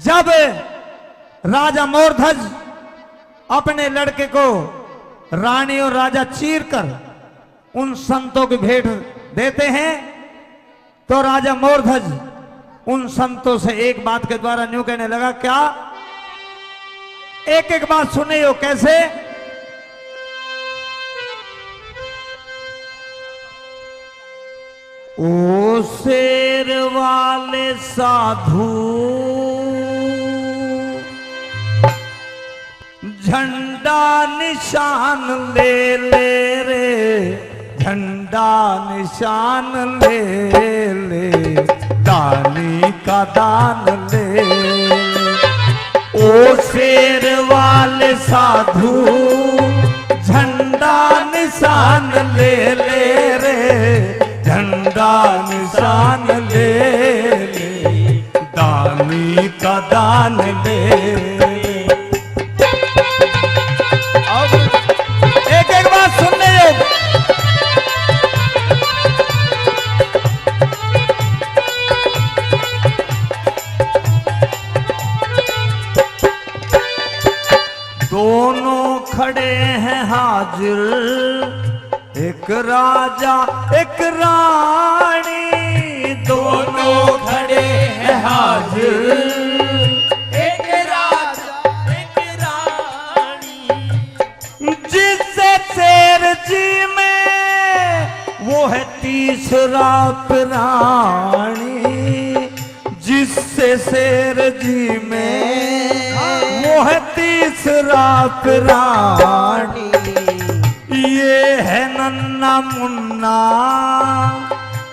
जब राजा मोरध्वज अपने लड़के को रानी और राजा चीरकर उन संतों की भेंट देते हैं, तो राजा मोरध्वज उन संतों से एक बात के द्वारा न्यू कहने लगा। क्या? एक एक बात सुने हो कैसे। ओ शेर वाले साधु झंडा निशान ले ले रे, झंडा निशान ले ले, दानी का दान ले। ओ शेर वाले साधु झंडा निशान ले ले रे, झंडा निशान ले ले, दानी का दान ले। अब एक एक बात सुनने योग। दोनों खड़े हैं हाजिर, एक राजा एक रानी, दोनों खड़े हैं हाजिर, एक राजा एक रानी। जिससे शेर जी में वो है तीसरा प्राणी, जिससे शेर जी में वो है तीसरा प्राणी। ये है नन्ना मुन्ना,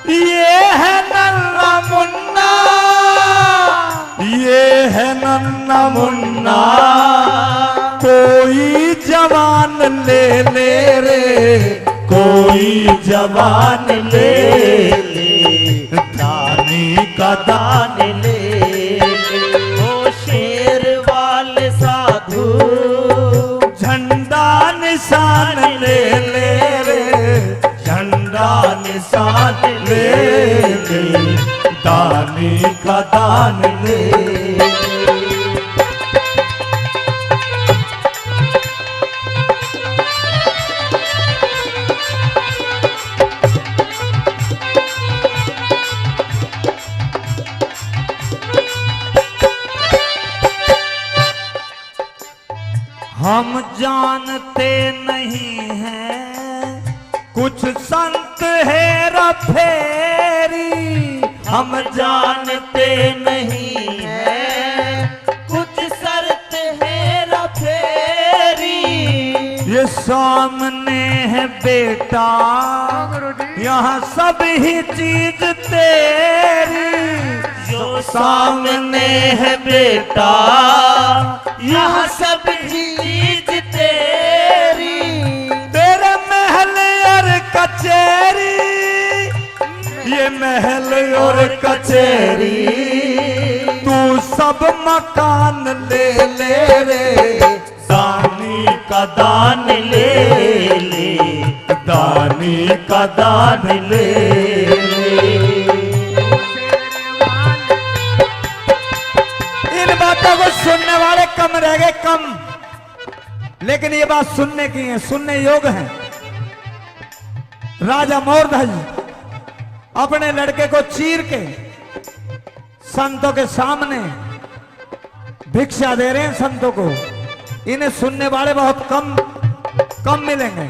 ये है नन्ना मुन्ना, ये है नन्ना मुन्ना, कोई जवान ले ले रे, कोई जवान ले ले, दानी का दान ले ले। ओ शेर वाले साधु झंडा निशान ले ले रे, झंडा निशान ले ले, दानी का दान ले। हम जानते नहीं हैं कुछ संत हेरा फेरी, हम जानते नहीं हैं कुछ शर्त हेरा फेरी। ये सामने है बेटा यहाँ सब ही चीज तेरी, जो सामने है बेटा यहाँ सब चीज तेरी। तेरे महल और कचेरी, ये महल और कचेरी, तू सब मकान ले ले रे, दानी का दान ले ले, दानी का दान ले ले। इन बातों को सुनने वाले कम रह गए, कम, लेकिन ये बात सुनने की है, सुनने योग्य है। राजा मोरध्वज अपने लड़के को चीर के संतों के सामने भिक्षा दे रहे हैं संतों को। इन्हें सुनने वाले बहुत कम मिलेंगे।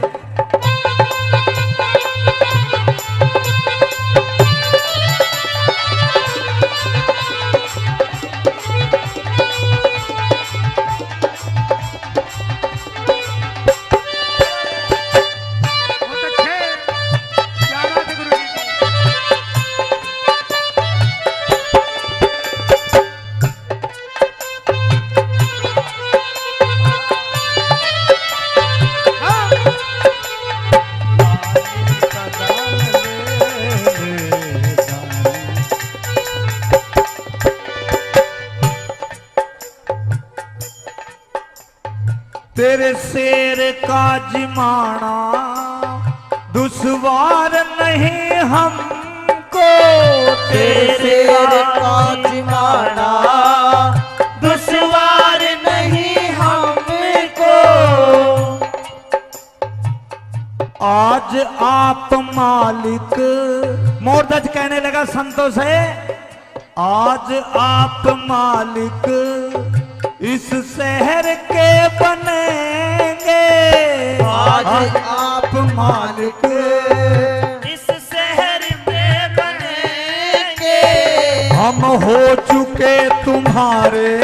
तेरे शेर का जिमाना दुश्वार नहीं हमको, तेरे शेर का जिमाना आज आप मालिक, मोरध्वज कहने लगा संतों से, आज आप मालिक इस शहर के बनेंगे। आज आप मालिक इस शहर में बनेंगे। हम हो चुके तुम्हारे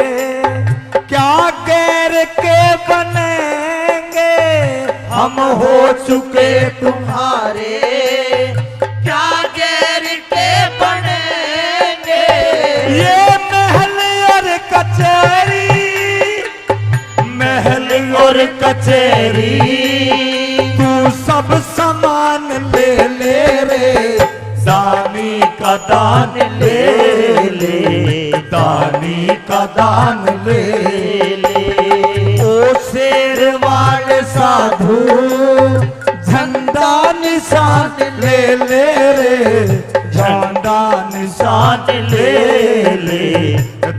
क्या गैर के बनेंगे। हम हो चुके तुम्हारे क्या गैर के बनेंगे। ये महल और कचहरी, महल और कचहरी तू सब सामान ले ले रे। दानी का दान ले ले, दानी का दान ले ले। ओ शेरवाड़ साधु झंडा निशान ले ले रे। झंडा निशान ले ले,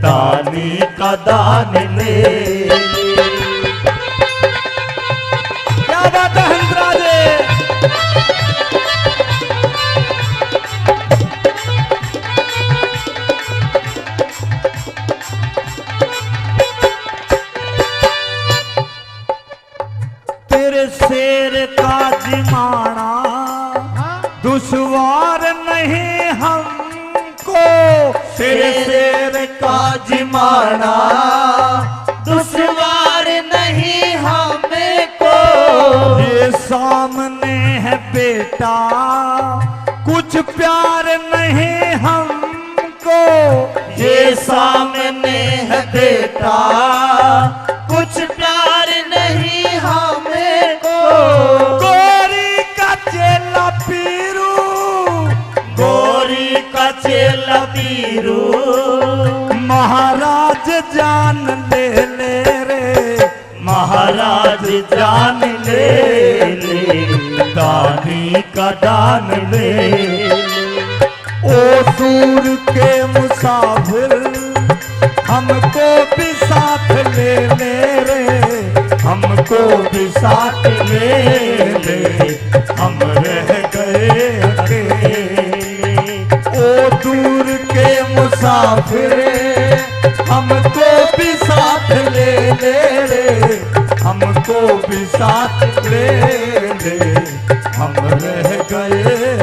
दानी का दान ले ले। क्या बात है हंसराजे। तेरे शेर का जिमाना दुश्वार नहीं हमको। तेरे शेर का जिमाना दुश्वार नहीं हमको। ये सामने है बेटा कुछ प्यार नहीं हमको। ये सामने है बेटा कुछ प्यार नहीं हमको। गोरी का चेला पीरू, गोरी का चेला पीरू महाराज जान ले ले रे। महाराज जान ले ले। दानी का दान ले ले। ओ दूर के मुसाफिर हमको भी साथ ले ले रे। हमको भी साथ ले ले, हम रह गए अकेले। ओ दूर के मुसाफिर हमको भी साथ ले ले रे। हमको भी साथ ले ले, हम रह गए